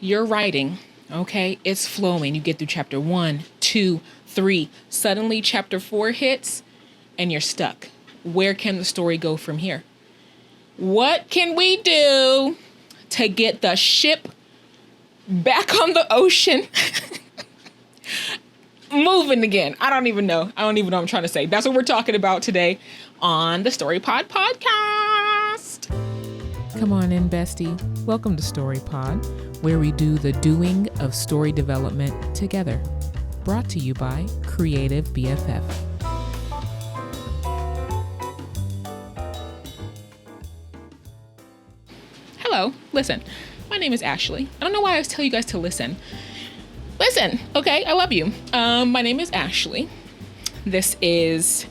You're writing, okay? It's flowing. You get through chapter 1, 2, 3. Suddenly chapter 4 hits and you're stuck. Where can the story go from here? What can we do to get the ship back on the ocean moving again? I don't even know what I'm trying to say. That's what we're talking about today on the StoryPod podcast. Come on in, bestie. Welcome to StoryPod, where we do the doing of story development together. Brought to you by Creative BFF. Hello, listen. My name is Ashley. I don't know why I always tell you guys to listen. Listen, okay? I love you. My name is Ashley. This is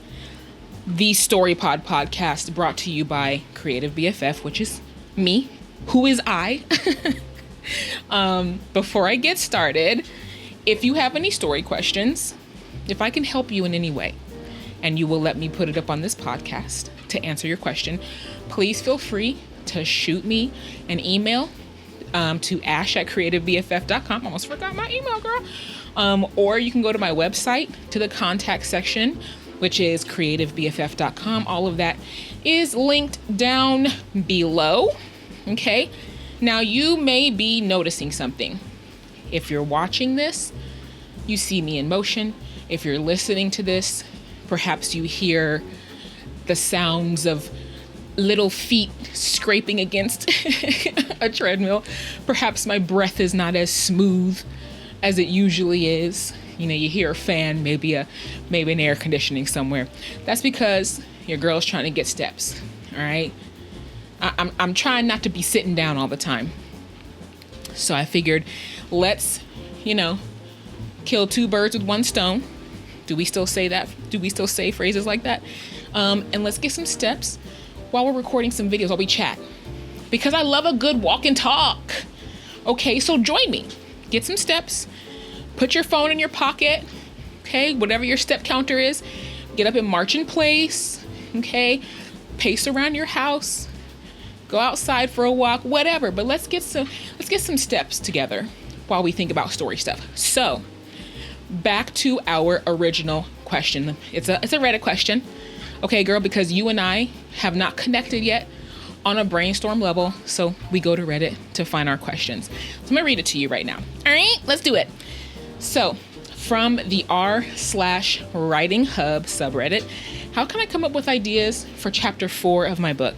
the StoryPod podcast brought to you by Creative BFF, which is me. Who is I? Before I get started, if you have any story questions, if I can help you in any way, and you will let me put it up on this podcast to answer your question, please feel free to shoot me an email to ash@creativebff.com. Almost forgot my email, girl. Or you can go to my website to the contact section, which is creativebff.com. All of that is linked down below. Okay. Now you may be noticing something. If you're watching this, you see me in motion. If you're listening to this, perhaps you hear the sounds of little feet scraping against a treadmill. Perhaps my breath is not as smooth as it usually is. You know, you hear a fan, maybe an air conditioning somewhere. That's because your girl's trying to get steps. All right. I'm trying not to be sitting down all the time. So I figured let's, kill two birds with one stone. Do we still say that? Do we still say phrases like that? And let's get some steps while we're recording some videos, while we chat. Because I love a good walk and talk. Okay, so join me. Get some steps. Put your phone in your pocket. Okay, whatever your step counter is. Get up and march in place. Okay, pace around your house. Go outside for a walk, whatever. But let's get some steps together while we think about story stuff. So, back to our original question. It's a Reddit question. Okay, girl, because you and I have not connected yet on a brainstorm level, so we go to Reddit to find our questions. So I'm gonna read it to you right now. All right, let's do it. So, from the r/writing hub subreddit, how can I come up with ideas for chapter 4 of my book?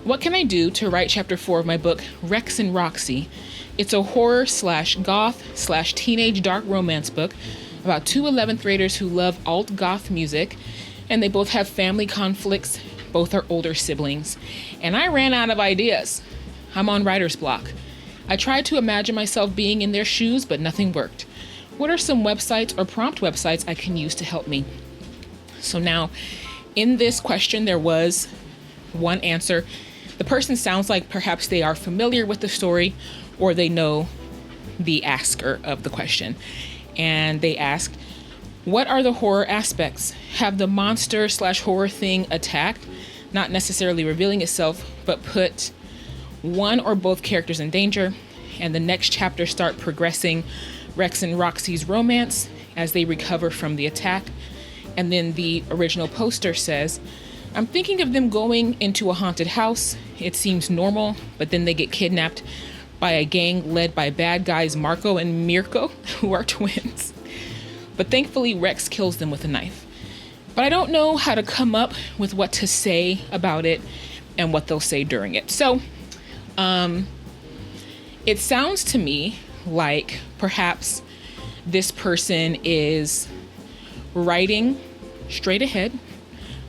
What can I do to write chapter 4 of my book, Rex and Roxy? It's a horror/goth/teenage dark romance book about two 11th graders who love alt-goth music, and they both have family conflicts. Both are older siblings. And I ran out of ideas. I'm on writer's block. I tried to imagine myself being in their shoes, but nothing worked. What are some websites or prompt websites I can use to help me? So now, in this question, there was one answer. The person sounds like perhaps they are familiar with the story or they know the asker of the question. And they asked, what are the horror aspects? Have the monster/horror thing attacked, not necessarily revealing itself, but put one or both characters in danger, and the next chapter start progressing Rex and Roxy's romance as they recover from the attack. And then the original poster says, I'm thinking of them going into a haunted house. It seems normal, but then they get kidnapped by a gang led by bad guys Marco and Mirko, who are twins. But thankfully, Rex kills them with a knife. But I don't know how to come up with what to say about it and what they'll say during it. So, it sounds to me like perhaps this person is writing straight ahead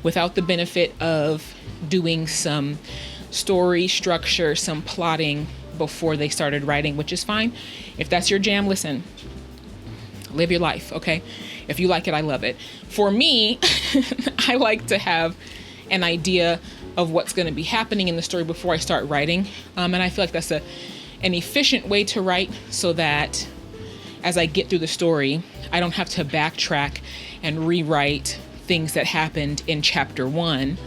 without the benefit of doing some story structure, some plotting before they started writing, which is fine. If that's your jam, listen. Live your life, okay? If you like it, I love it. For me, I like to have an idea of what's going to be happening in the story before I start writing. And I feel like that's an efficient way to write so that as I get through the story, I don't have to backtrack and rewrite things that happened in chapter 1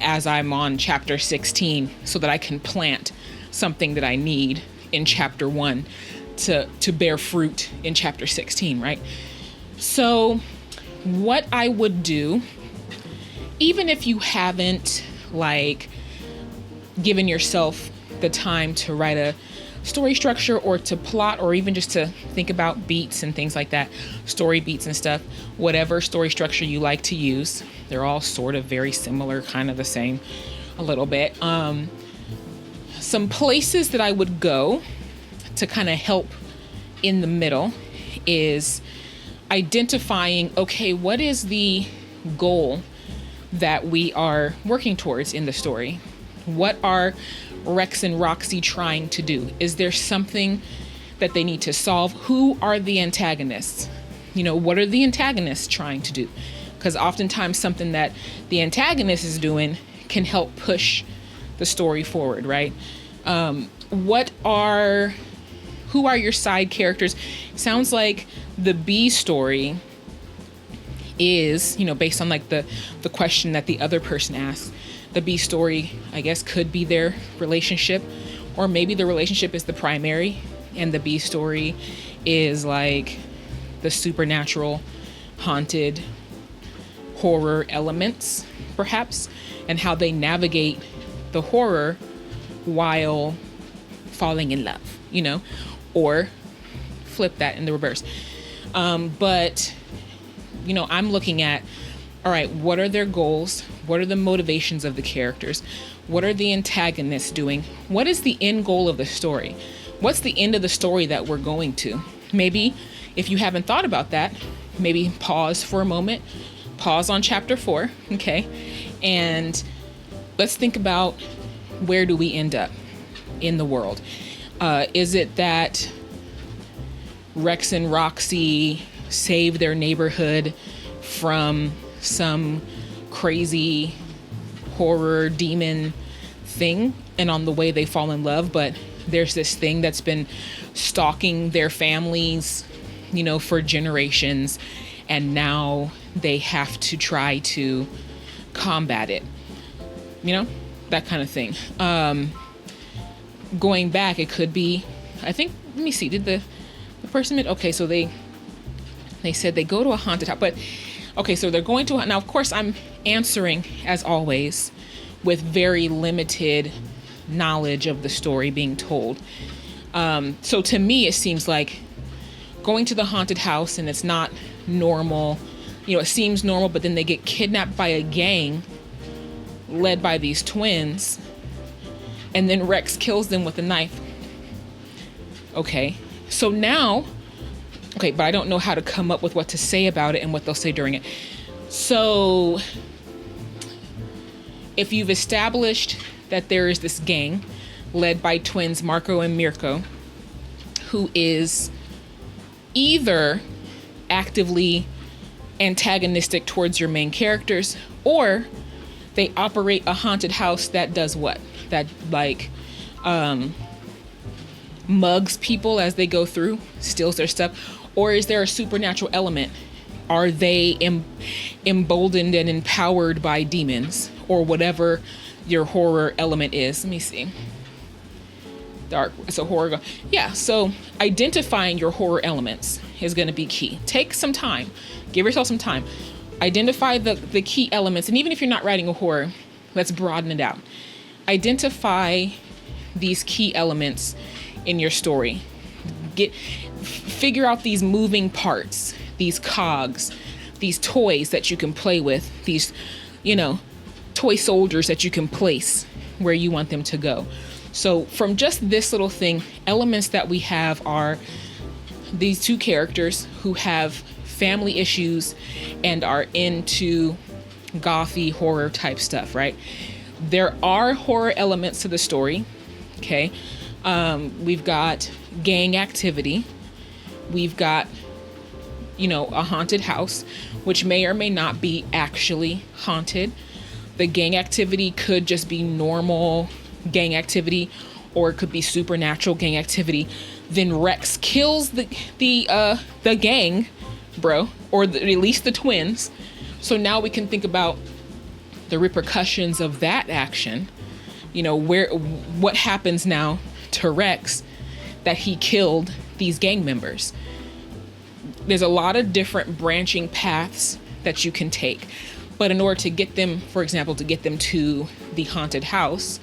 as I'm on chapter 16 so that I can plant something that I need in chapter 1 to bear fruit in chapter 16, right? So what I would do, even if you haven't like given yourself the time to write a story structure or to plot, or even just to think about beats and things like that, story beats and stuff, whatever story structure you like to use, they're all sort of very similar, kind of the same a little bit. Some places that I would go to kind of help in the middle is identifying, okay, what is the goal that we are working towards in the story? What are Rex and Roxy trying to do? Is there something that they need to solve? Who are the antagonists? What are the antagonists trying to do? Because oftentimes something that the antagonist is doing can help push the story forward, right? Who are your side characters? Sounds like the B story is, based on like the question that the other person asked, the B story, I guess, could be their relationship, or maybe the relationship is the primary and the B story is like the supernatural, haunted, horror elements, perhaps, and how they navigate the horror while falling in love, or flip that in the reverse. But I'm looking at, all right, what are their goals? What are the motivations of the characters? What are the antagonists doing? What is the end goal of the story? What's the end of the story that we're going to? Maybe if you haven't thought about that, maybe pause for a moment, pause on chapter 4, okay? And let's think about, where do we end up in the world? Is it that Rex and Roxy save their neighborhood from some crazy horror demon thing, and on the way they fall in love, but there's this thing that's been stalking their families, for generations, and now they have to try to combat it, that kind of thing. Going back, it could be, I think, let me see, did the person, okay, so they said they go to a haunted house, but okay, so they're going to, now of course I'm answering, as always, with very limited knowledge of the story being told. So to me, it seems like going to the haunted house, and it's not normal, it seems normal, but then they get kidnapped by a gang led by these twins, and then Rex kills them with a knife. Okay, so now, okay, but I don't know how to come up with what to say about it and what they'll say during it. So if you've established that there is this gang led by twins Marco and Mirko, who is either actively antagonistic towards your main characters, or they operate a haunted house that does what? That like mugs people as they go through, steals their stuff, or is there a supernatural element? Are they emboldened and empowered by demons, or whatever your horror element is? Let me see. Dark, so horror. Yeah, so identifying your horror elements is going to be key. Take some time. Give yourself some time. Identify the key elements. And even if you're not writing a horror, let's broaden it out. Identify these key elements in your story. Figure out these moving parts, these cogs, these toys that you can play with, these, toy soldiers that you can place where you want them to go. So from just this little thing, elements that we have are these two characters who have family issues and are into gothy horror type stuff, right? There are horror elements to the story, okay? We've got gang activity. We've got, a haunted house, which may or may not be actually haunted. The gang activity could just be normal gang activity, or it could be supernatural gang activity. Then Rex kills the gang, bro, or at least the twins. So now we can think about the repercussions of that action. What happens now to Rex that he killed these gang members. There's a lot of different branching paths that you can take. But in order to get them, for example, to get them to the haunted house,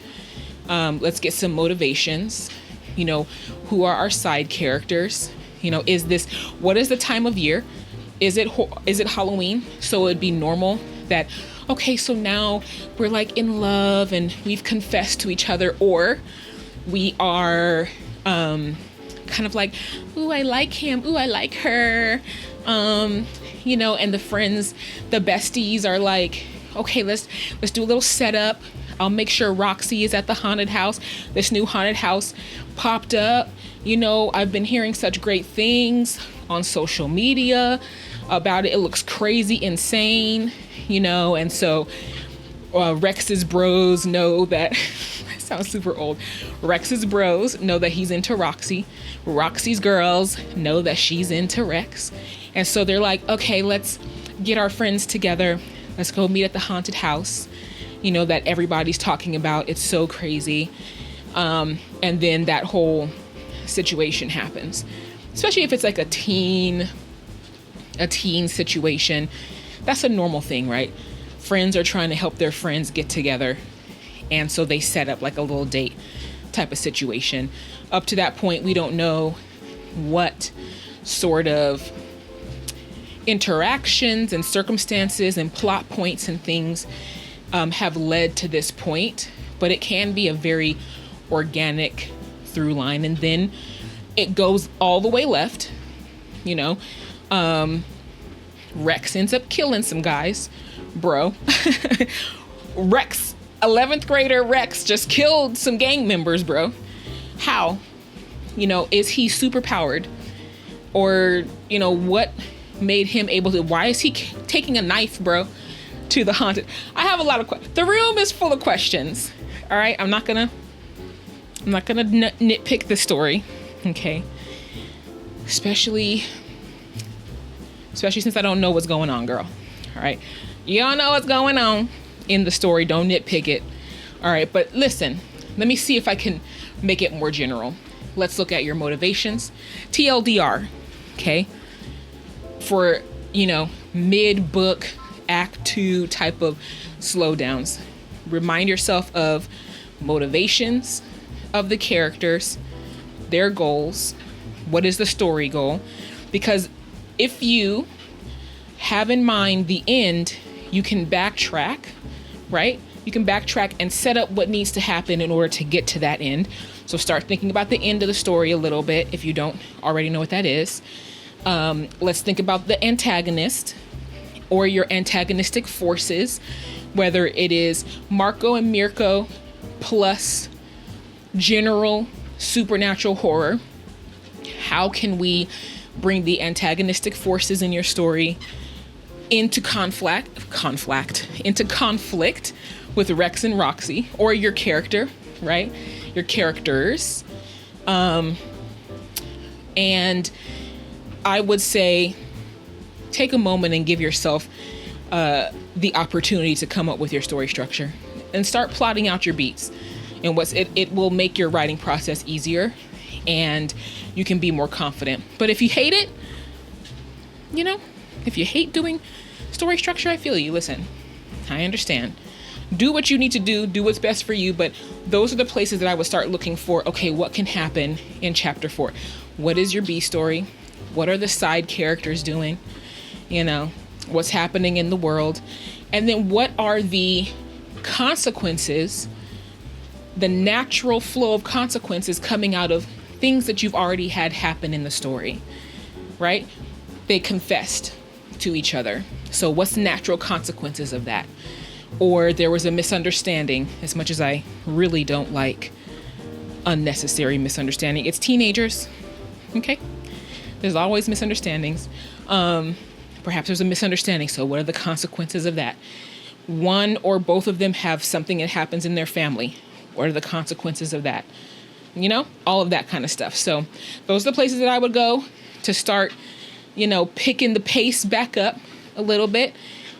let's get some motivations. Who are our side characters? What is the time of year? Is it Halloween? So it'd be normal that, okay, so now we're like in love and we've confessed to each other, or we are kind of like, ooh, I like him, ooh, I like her, and the friends, the besties are like, okay, let's do a little setup. I'll make sure Roxy is at the haunted house. This new haunted house popped up. I've been hearing such great things on social media about it. It looks crazy, insane, and so Rex's bros know that, that sounds super old. Rex's bros know that he's into Roxy. Roxy's girls know that she's into Rex. And so they're like, okay, let's get our friends together. Let's go meet at the haunted house, that everybody's talking about. It's so crazy. And then that whole situation happens, especially if it's like a teen situation. That's a normal thing, right? Friends are trying to help their friends get together. And so they set up like a little date type of situation. Up to that point, we don't know what sort of interactions and circumstances and plot points and things have led to this point, but it can be a very organic through line. And then it goes all the way left, Rex ends up killing some guys, bro. Rex, 11th grader Rex just killed some gang members, bro. How? Is he super powered? Or, what made him able to, why is he taking a knife, bro, to the haunted? I have a lot of questions. The room is full of questions. All right. I'm not gonna nitpick the story. Okay. Especially since I don't know what's going on, girl. All right. You don't know what's going on in the story. Don't nitpick it. All right. But listen, let me see if I can make it more general. Let's look at your motivations. TLDR. Okay. For, mid-book, act 2 type of slowdowns. Remind yourself of motivations of the characters, their goals. What is the story goal? Because if you have in mind the end, you can backtrack, right? You can backtrack and set up what needs to happen in order to get to that end. So start thinking about the end of the story a little bit if you don't already know what that is. Let's think about the antagonist or your antagonistic forces, whether it is Marco and Mirko plus general supernatural horror. How can we bring the antagonistic forces in your story into conflict with Rex and Roxy, or your character, right? Your characters. And I would say take a moment and give yourself the opportunity to come up with your story structure and start plotting out your beats. And it will make your writing process easier and you can be more confident. But if you hate it, if you hate doing story structure, I feel you. Listen, I understand. Do what you need to do what's best for you. But those are the places that I would start looking for. Okay, what can happen in chapter 4? What is your B story? What are the side characters doing? What's happening in the world? And then what are the consequences, the natural flow of consequences coming out of things that you've already had happen in the story, right? They confessed to each other. So what's the natural consequences of that? Or there was a misunderstanding, as much as I really don't like unnecessary misunderstanding. It's teenagers, okay? There's always misunderstandings. Perhaps there's a misunderstanding. So what are the consequences of that? One or both of them have something that happens in their family. What are the consequences of that? All of that kind of stuff. So those are the places that I would go to start, picking the pace back up a little bit.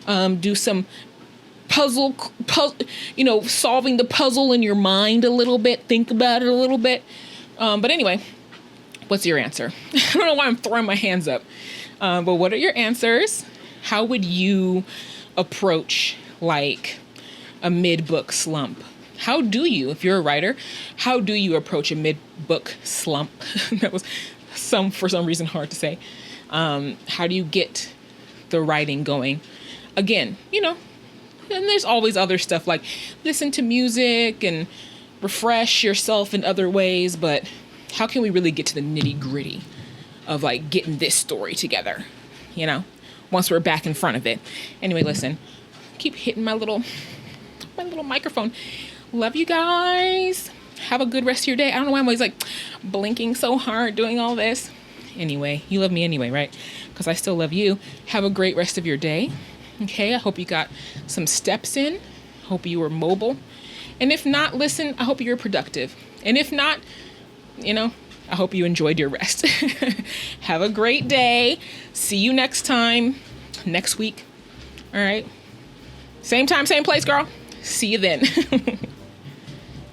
Do some puzzle, solving the puzzle in your mind a little bit. Think about it a little bit. But anyway, What's your answer? I don't know why I'm throwing my hands up. But what are your answers? How would you approach like a mid-book slump? How do you, if you're a writer, how do you approach a mid-book slump? That was for some reason hard to say. How do you get the writing going? Again, and there's always other stuff like listen to music and refresh yourself in other ways, but how can we really get to the nitty gritty of like getting this story together, once we're back in front of it? Anyway, listen, keep hitting my little microphone. Love you guys. Have a good rest of your day. I don't know why I'm always like blinking so hard doing all this. Anyway, you love me anyway, right? Because I still love you. Have a great rest of your day. Okay, I hope you got some steps in. Hope you were mobile. And if not, listen, I hope you're productive. And if not, I hope you enjoyed your rest. Have a great day. See you next time, next week. All right. Same time, same place, girl. See you then.